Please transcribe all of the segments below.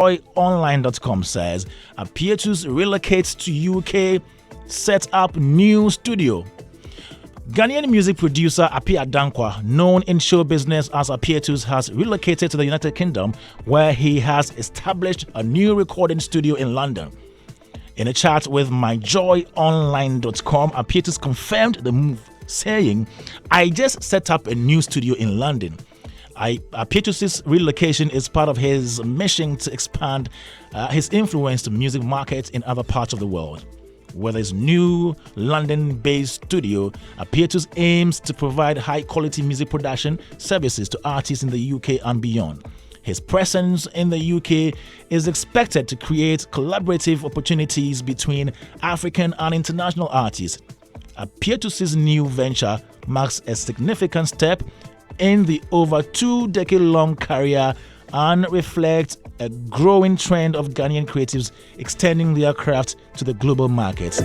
Online.com says Apietus relocates to UK, sets up new studio. Ghanaian music producer Apietus, known in show business as Apietus, has relocated to the United Kingdom, where he has established a new recording studio in London. In a chat with myjoyonline.com, Apietus confirmed the move, saying, "I just set up a new studio in London." Apietus' relocation is part of his mission to expand his influence to music markets in other parts of the world. With his new London-based studio, Apietus aims to provide high-quality music production services to artists in the UK and beyond. His presence in the UK is expected to create collaborative opportunities between African and international artists. Apietus' new venture marks a significant step in the over 2-decade-long career and reflects a growing trend of Ghanaian creatives extending their craft to the global market.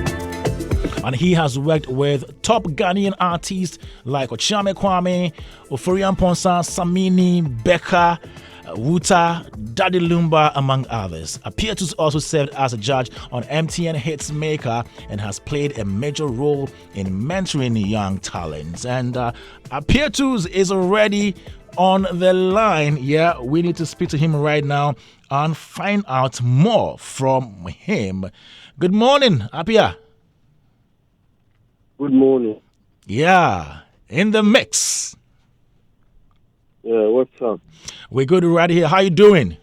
And he has worked with top Ghanaian artists like Ochiame Kwame, Oforian Ponsa, Samini, Becca, Wuta, Daddy Lumba, among others. Apietus also served as a judge on MTN Hits Maker and has played a major role in mentoring young talents. And Apietus is already on the line. Yeah, we need to speak to him right now and find out more from him. Good morning, Apia. Good morning. Yeah, in the mix. Yeah, what's up? We're good right here. How you doing?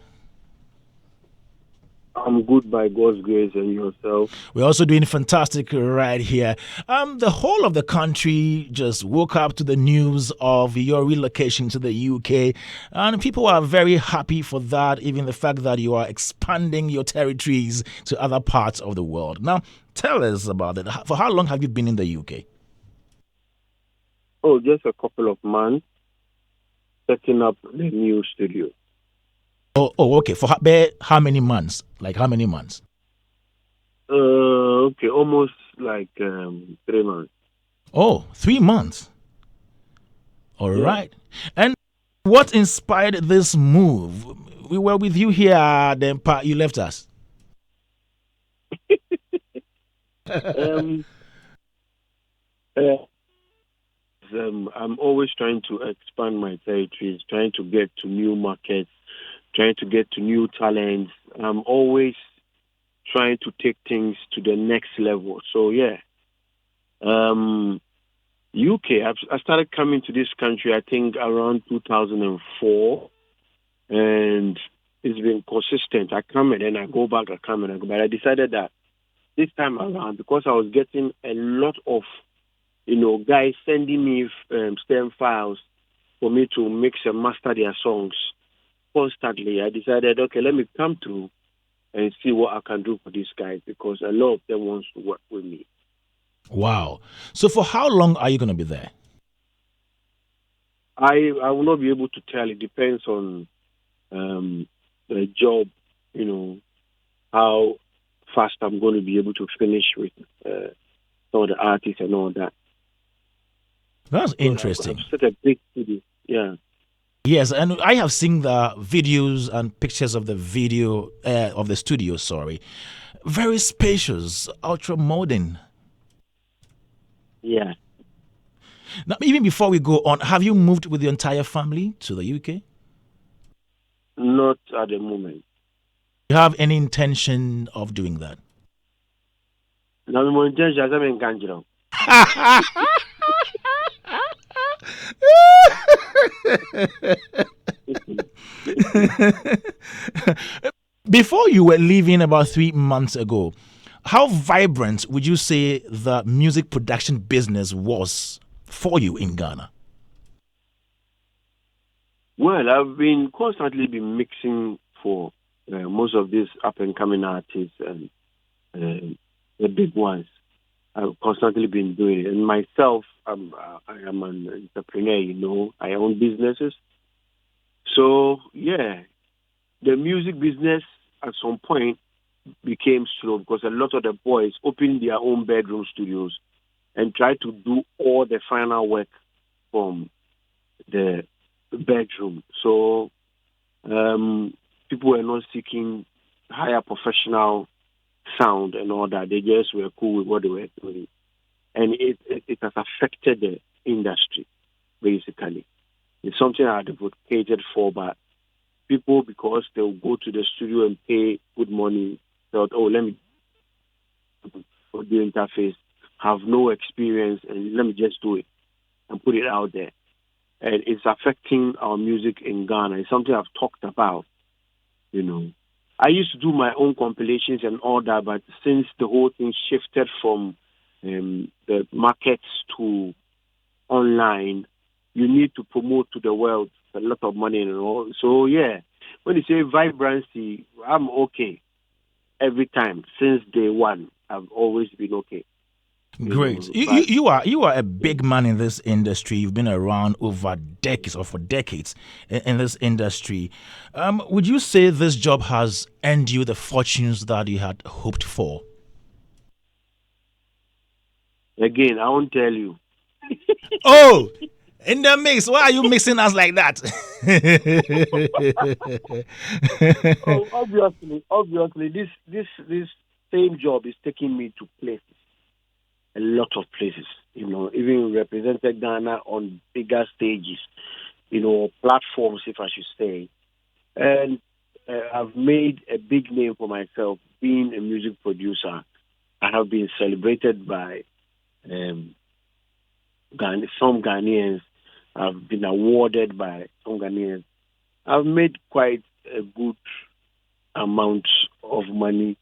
I'm good by God's grace, and yourself? We're also doing fantastic right here. The whole of the country just woke up to the news of your relocation to the UK, and people are very happy for that, even the fact that you are expanding your territories to other parts of the world. Now, tell us about it. For how long have you been in the UK? Oh, just a couple of months, setting up the new studio. Oh, okay. For how many months? Like how many months? Okay, almost like 3 months. Oh, 3 months. All right. And what inspired this move? We were with you here, then you left us. I'm always trying to expand my territories, trying to get to new markets, trying to get to new talents. I'm always trying to take things to the next level. So, yeah. UK, I started coming to this country, I think, around 2004. And it's been consistent. I come and then I go back, I come and I go back. I decided that this time around, because I was getting a lot of, guys sending me stem files for me to mix and master their songs constantly, I decided, okay, let me come through and see what I can do for these guys, because a lot of them wants to work with me. Wow. So for how long are you going to be there? I will not be able to tell. It depends on the job, how fast I'm going to be able to finish with some of the artists and all that. That's interesting. I've set a big studio, yeah. Yes, and I have seen the videos and pictures of the video of the studio. Sorry, very spacious, ultra modern. Yeah. Now, even before we go on, have you moved with your entire family to the UK? Not at the moment. Do you have any intention of doing that? No, my intention is to Ganjiro. Before you were leaving about 3 months ago, how vibrant would you say the music production business was for you in Ghana? Well, I've been constantly mixing for most of these up-and-coming artists and the big ones. I've constantly been doing it. And myself, I am an entrepreneur, I own businesses. So, yeah, the music business at some point became slow because a lot of the boys opened their own bedroom studios and tried to do all the final work from the bedroom. So people were not seeking higher professional sound and all that. They just were cool with what they were doing. And it has affected the industry, basically. It's something I advocated for, but people, because they'll go to the studio and pay good money, thought, oh, let me do the interface, have no experience, and let me just do it and put it out there. And it's affecting our music in Ghana. It's something I've talked about, I used to do my own compilations and all that, but since the whole thing shifted from the markets to online, you need to promote to the world a lot of money and all. So, yeah, when you say vibrancy, I'm okay every time. Since day one, I've always been okay. Great. You are a big man in this industry. You've been around over decades or for decades in this industry. Would you say this job has earned you the fortunes that you had hoped for? Again, I won't tell you. Oh, in the mix. Why are you mixing us like that? Oh, obviously, this same job is taking me to places. A lot of places, even represented Ghana on bigger stages, platforms, if I should say. And I've made a big name for myself being a music producer. I have been celebrated by some Ghanaians. I've been awarded by some Ghanaians. I've made quite a good amount of money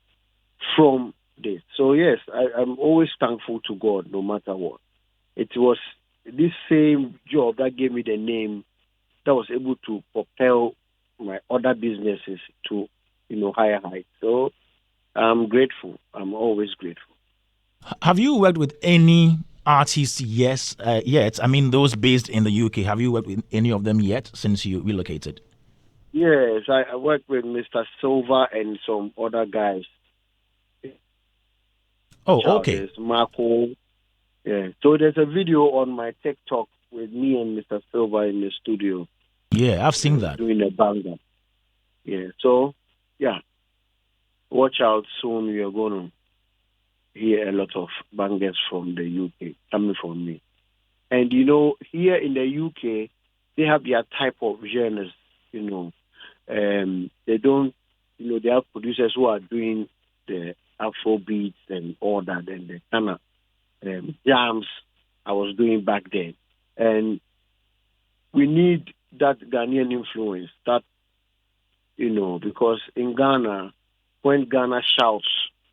from this. So yes, I'm always thankful to God no matter what. It was this same job that gave me the name that was able to propel my other businesses to, higher heights. So I'm grateful. I'm always grateful. Have you worked with any artists yet? I mean, those based in the UK. Have you worked with any of them yet since you relocated? Yes, I worked with Mr. Silva and some other guys. Oh, okay. There's Marco. Yeah. So there's a video on my TikTok with me and Mr. Silva in the studio. Yeah, I've seen that. Doing a banger. Yeah. So, yeah. Watch out soon. You're going to hear a lot of bangers from the UK coming from me. And, here in the UK, they have their type of genres, They don't, they have producers who are doing the Afro beats and all that, and the kind of jams I was doing back then. And we need that Ghanaian influence, that, because in Ghana, when Ghana shouts,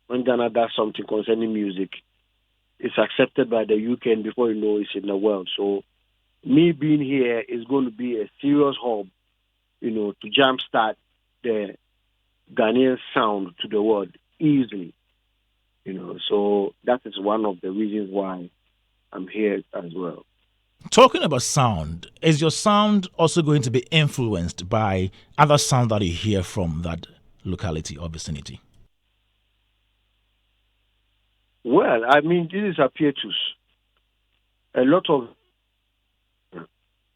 when Ghana does something concerning music, it's accepted by the UK, and before you know, it's in the world. So me being here is going to be a serious hub, to jumpstart the Ghanaian sound to the world easily. So that is one of the reasons why I'm here as well. Talking about sound, is your sound also going to be influenced by other sound that you hear from that locality or vicinity? Well, I mean, this is Apietus. A lot of,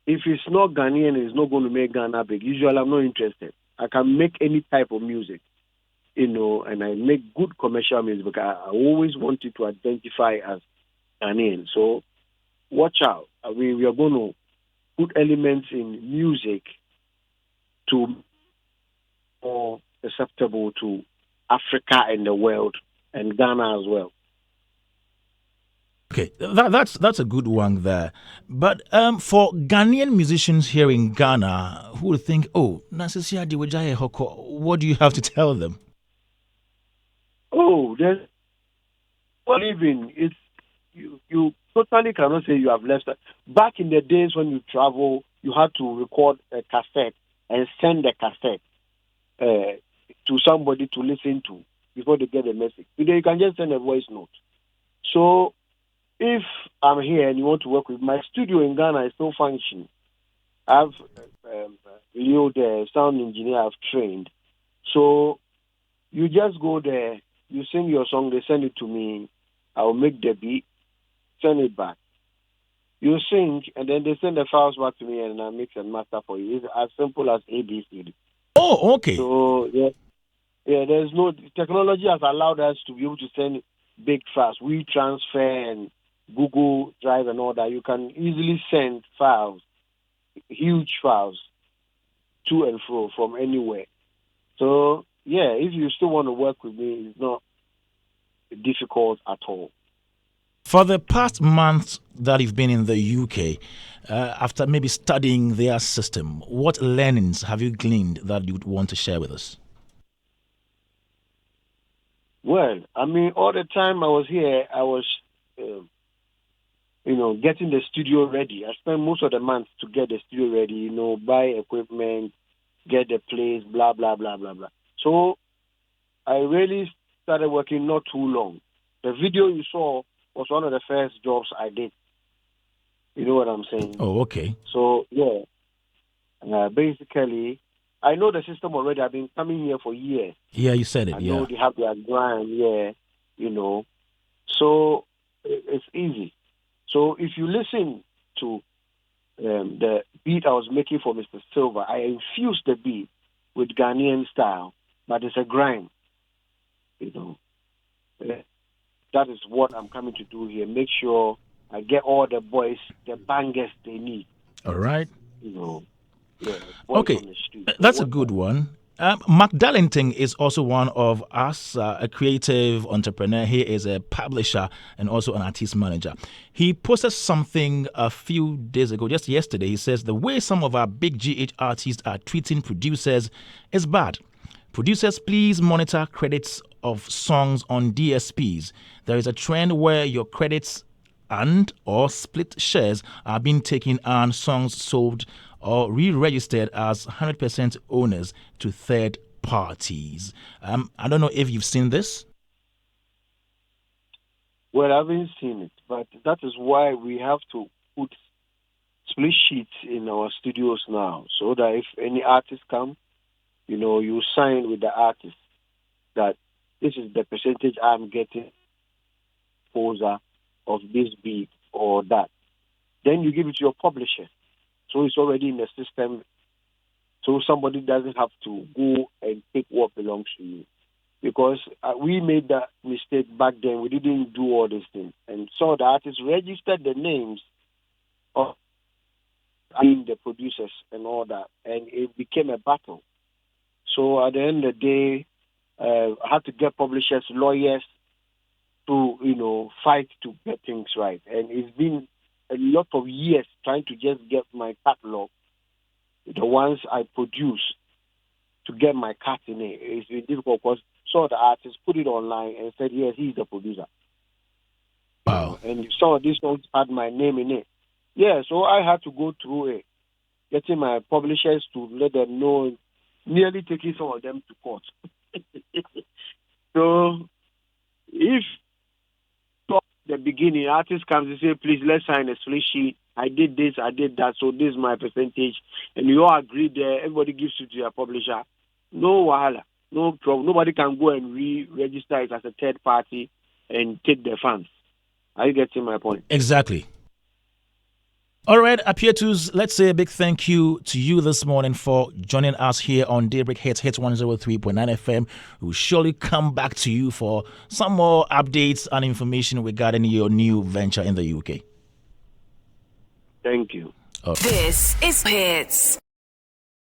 if it's not Ghanaian, it's not going to make Ghana big. Usually, I'm not interested. I can make any type of music, and I make good commercial music because I always wanted to identify as Ghanaian. So watch out. I mean, we are going to put elements in music to more acceptable to Africa and the world and Ghana as well. Okay, that's a good one there. But for Ghanaian musicians here in Ghana who would think, oh, Nasisia Diwajaye Hoko, what do you have to tell them? Oh, there's living. It's you totally cannot say you have left. Back in the days when you travel, you had to record a cassette and send the cassette to somebody to listen to before they get the message. Today you can just send a voice note. So if I'm here and you want to work with my studio in Ghana, is still functioning. I've the sound engineer I've trained. So you just go there, you sing your song, they send it to me. I'll make the beat, send it back. You sing, and then they send the files back to me, and I mix and master for you. It's as simple as ABC. Oh, okay. So there's no technology has allowed us to be able to send big files. We transfer and Google Drive and all that. You can easily send files, huge files, to and fro from anywhere. So if you still want to work with me, it's not difficult at all. For the past month that you've been in the UK, after maybe studying their system, what learnings have you gleaned that you would want to share with us? Well, I mean, all the time I was here, I was, getting the studio ready. I spent most of the month to get the studio ready, buy equipment, get the place, blah, blah, blah, blah, blah. So I really started working not too long. The video you saw was one of the first jobs I did. You know what I'm saying? Oh, okay. So, basically, I know the system already. I've been coming here for years. Yeah, you said it, I know yeah. they have their grind, So it's easy. So if you listen to the beat I was making for Mr. Silver, I infused the beat with Ghanaian style, but it's a grime. That is what I'm coming to do here. Make sure I get all the boys the bangers they need. All right. Boys Okay, on the street. that's a good one. Mark Darlington is also one of us, a creative entrepreneur. He is a publisher and also an artist manager. He posted something a few days ago, just yesterday. He says the way some of our big GH artists are treating producers is bad. Producers, please monitor credits of songs on DSPs. There is a trend where your credits and or split shares are being taken and songs sold or re-registered as 100% owners to third parties. I don't know if you've seen this. Well, I haven't seen it, but that is why we have to put split sheets in our studios now, so that if any artists come, you sign with the artist that this is the percentage I'm getting exposure of this beat or that. Then you give it to your publisher. So it's already in the system. So somebody doesn't have to go and take what belongs to you. Because we made that mistake back then. We didn't do all these things. And so the artists registered the names of the producers and all that. And it became a battle. So at the end of the day, I had to get publishers, lawyers to, fight to get things right. And it's been a lot of years trying to just get my catalog, the ones I produce, to get my cut in it. It's been difficult because some of the artists put it online and said, yes, he's the producer. Wow. And some of these songs had my name in it. Yeah, so I had to go through it, getting my publishers to let them know, nearly taking some of them to court. So if the beginning, artist comes and say, please, let's sign a split sheet. I did this, I did that, so this is my percentage. And you all agree there, everybody gives it to your publisher. No wahala, no problem. Nobody can go and re-register it as a third party and take the funds. Are you getting my point? Exactly. All right, Apietus, let's say a big thank you to you this morning for joining us here on Daybreak Hitz 103.9 FM. We'll surely come back to you for some more updates and information regarding your new venture in the UK. Thank you. This is Hitz.